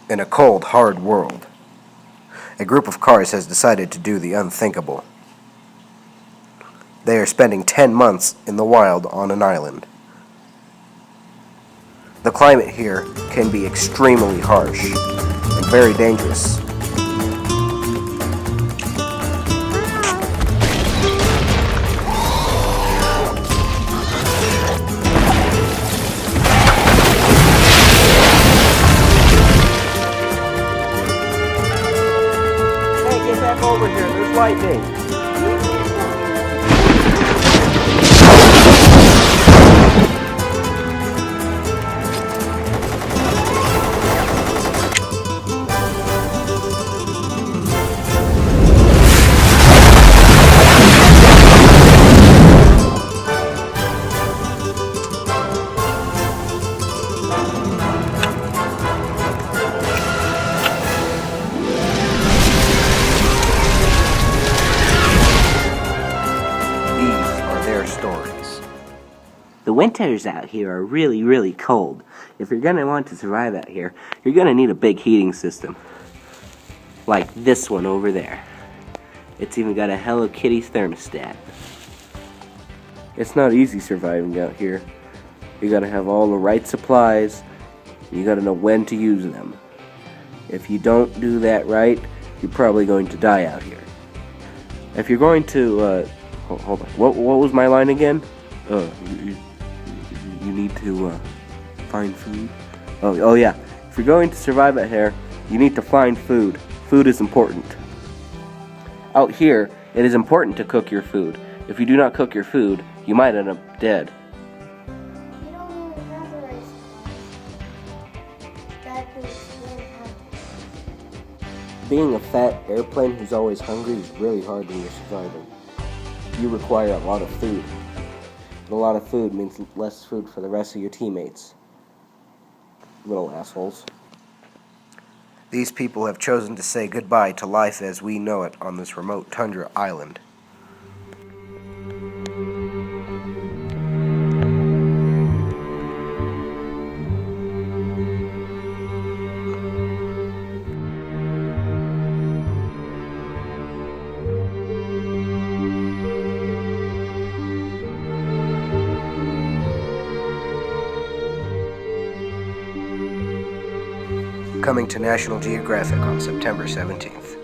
In a cold, hard world, a group of cars has decided to do the unthinkable. They are spending 10 months in the wild on an island. The climate here can be extremely harsh and very dangerous. Hey, get back over here. There's lightning. Stories. The winters out here are really, really cold. If you're going to want to survive out here, you're going to need a big heating system. Like this one over there. It's even got a Hello Kitty thermostat. It's not easy surviving out here. You got to have all the right supplies. You got to know when to use them. If you don't do that right, you're probably going to die out here. If you're going to hold on. What was my line again? You need to find food. Oh yeah. If you're going to survive out here, you need to find food. Food is important. Out here, it is important to cook your food. If you do not cook your food, you might end up dead. You don't even have the right supplies. That is really hard. Being a fat airplane who's always hungry is really hard when you're surviving. You require a lot of food. And a lot of food means less food for the rest of your teammates. Little assholes. These people have chosen to say goodbye to life as we know it on this remote tundra island. Coming to National Geographic on September 17th.